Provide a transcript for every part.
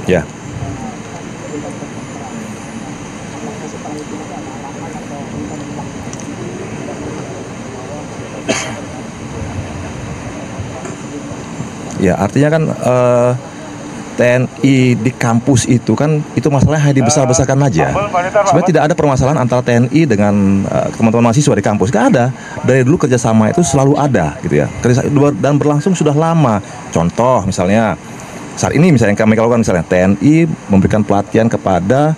Ya. Ya, artinya kan TNI di kampus itu kan itu masalahnya hanya dibesar-besarkan aja. Sebenarnya tidak ada permasalahan antara TNI dengan teman-teman mahasiswa di kampus. Gak ada. Dari dulu kerjasama itu selalu ada, gitu ya. Dan berlangsung sudah lama. Contoh misalnya saat ini misalnya yang kami lakukan misalnya TNI memberikan pelatihan kepada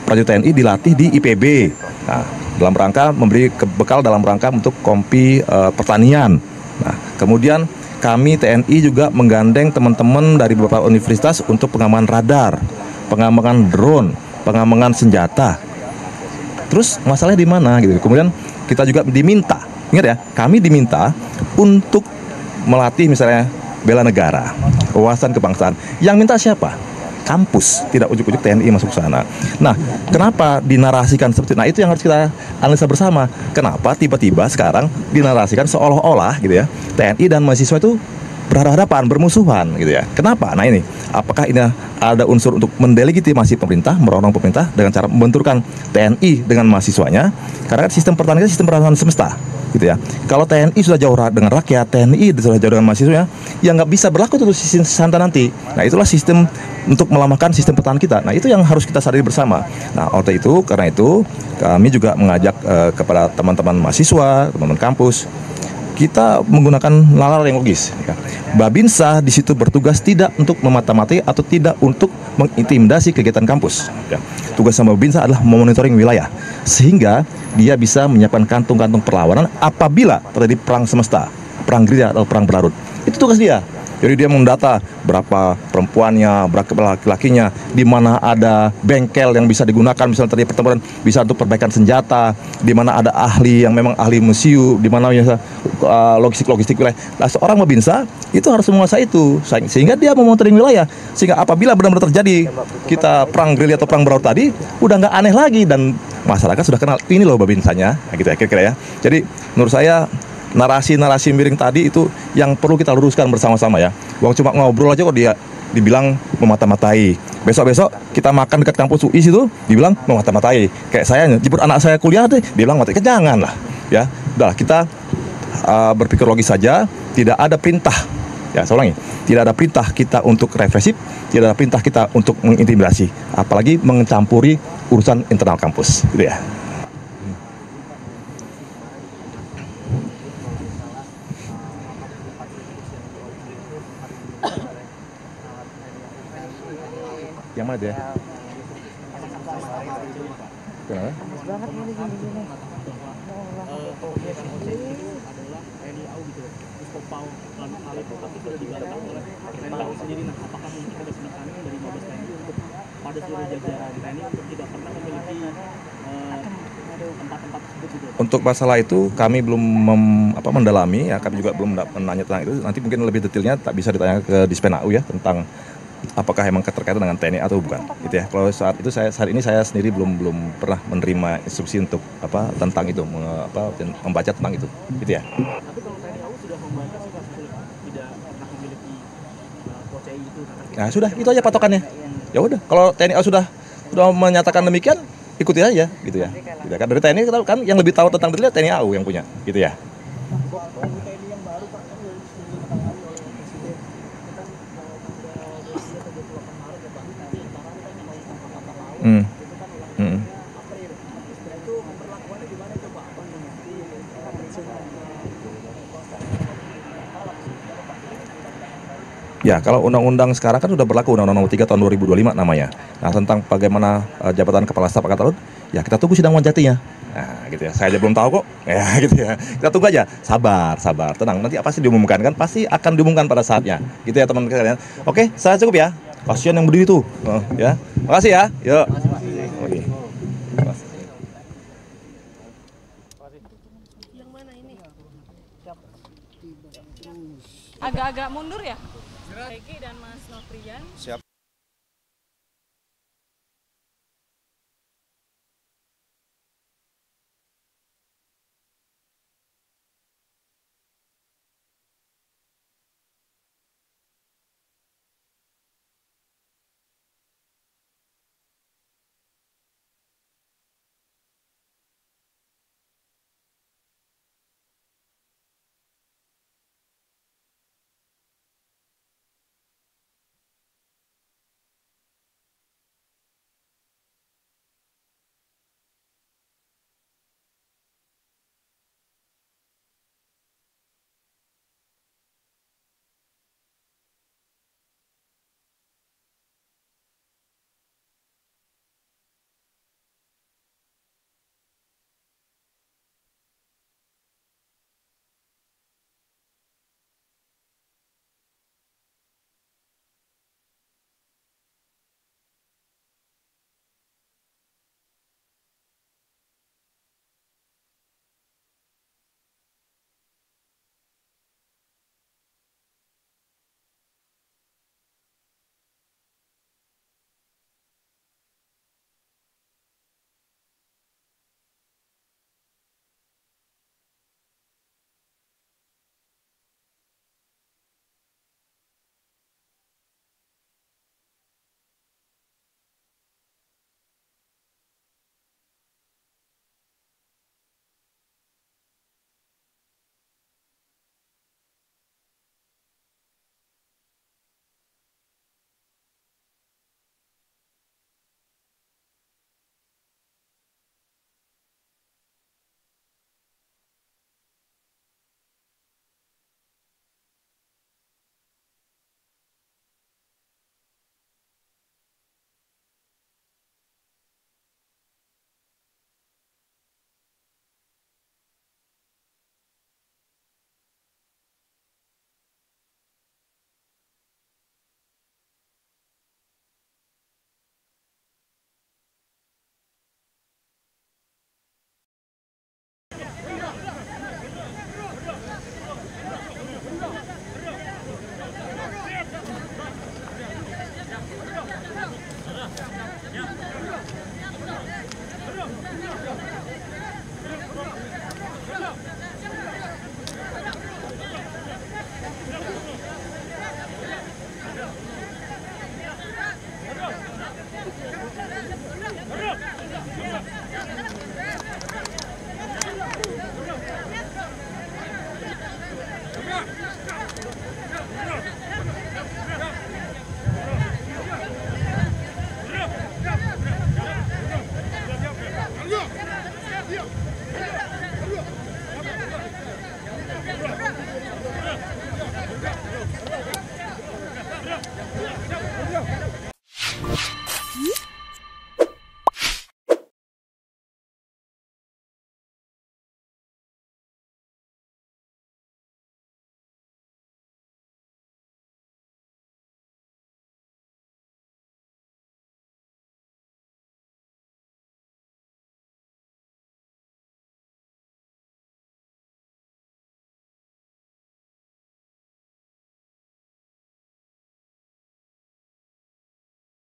prajurit TNI dilatih di IPB. Nah, dalam rangka memberi bekal dalam rangka untuk kompi pertanian. Nah, kemudian kami TNI juga menggandeng teman-teman dari beberapa universitas untuk pengamangan radar, pengamangan drone, pengamangan senjata. Terus masalahnya di mana gitu. Kemudian kita juga diminta, ingat ya, kami diminta untuk melatih misalnya bela negara, wawasan kebangsaan. Yang minta siapa? Kampus, tidak ujuk-ujuk TNI masuk ke sana. Nah, kenapa dinarasikan seperti itu? Nah, itu yang harus kita analisa bersama. Kenapa tiba-tiba sekarang dinarasikan seolah-olah gitu ya, TNI dan mahasiswa itu berhadapan, bermusuhan gitu ya. Kenapa? Nah ini, apakah ini ada unsur untuk mendelegitimasi pemerintah, merondong pemerintah dengan cara membenturkan TNI dengan mahasiswanya? Karena kan sistem pertahanan sistem pertahanan semesta, gitu ya. Kalau TNI sudah jauh dengan rakyat, TNI sudah jauh dengan mahasiswanya, ya nggak bisa berlaku untuk sistem santa nanti. Nah itulah sistem untuk melemahkan sistem pertahanan kita. Nah itu yang harus kita sadari bersama. Nah karena itu kami juga mengajak kepada teman-teman mahasiswa, teman-teman kampus, kita menggunakan nalar yang logis. Ya. Babinsa di situ bertugas tidak untuk memata-matai atau tidak untuk mengintimidasi kegiatan kampus. Ya. Tugas sama Babinsa adalah memonitoring wilayah, sehingga dia bisa menyiapkan kantung-kantung perlawanan apabila terjadi perang semesta, perang gerilya atau perang berlarut. Itu tugas dia. Jadi dia mendata berapa perempuannya, berapa laki-lakinya, di mana ada bengkel yang bisa digunakan, misalnya terjadi pertempuran, bisa untuk perbaikan senjata, di mana ada ahli yang memang ahli museum, di mana logistik wilayah. Nah, seorang Babinsa itu harus menguasai itu, sehingga dia memonitoring wilayah, sehingga apabila benar-benar terjadi kita perang gerilya atau perang berlarut tadi, udah nggak aneh lagi dan masyarakat sudah kenal ini loh Babinsanya, nah, gitu ya kira-kira ya. Jadi menurut saya narasi-narasi miring tadi itu yang perlu kita luruskan bersama-sama ya. Wong cuma ngobrol aja kok dia dibilang memata-matai. Besok-besok kita makan dekat kampus UI situ dibilang memata-matai. Kayak saya jemput anak saya kuliah deh, dibilang mati. Jangan lah ya. Udah kita berpikir logis saja, tidak ada perintah. Ya, saya ulangi, tidak ada perintah kita untuk represif, tidak ada perintah kita untuk mengintimidasi, apalagi mencampuri urusan internal kampus, gitu ya. Yang mana dia? Kenapa? Untuk masalah itu kami belum mendalami ya, kami juga belum menanya tentang itu. Nanti mungkin lebih detailnya tak bisa ditanya ke Dispen AU ya tentang apakah emang keterkaitan dengan TNI atau bukan, gitu ya. Kalau saat ini saya sendiri belum pernah menerima instruksi untuk tentang itu, membaca tentang itu, gitu ya. Tapi kalau TNI AU sudah membaca tidak pernah memiliki POCI itu. Nah sudah, itu aja patokannya. Ya udah, kalau TNI AU sudah menyatakan demikian, ikuti aja, gitu ya. Gitu kan dari TNI kan yang lebih tahu tentang detailnya TNI AU yang punya, gitu ya. Ya, kalau undang-undang sekarang kan sudah berlaku, Undang-Undang Nomor 3 Tahun 2025 namanya. Nah, tentang bagaimana jabatan Kepala Staf Angkatan Laut, ya kita tunggu sidang wanjatinya. Nah, gitu ya. Saya aja belum tahu kok. Ya, gitu ya. Kita tunggu aja. Sabar, tenang. Nanti pasti diumumkan kan? Pasti akan diumumkan pada saatnya. Gitu ya, teman-teman sekalian. Oke, saya cukup ya. Kasihan yang berdiri tuh. Ya. Makasih ya. Yuk. Oke. Agak-agak mundur ya? Regi dan Mas Noprian. Siap.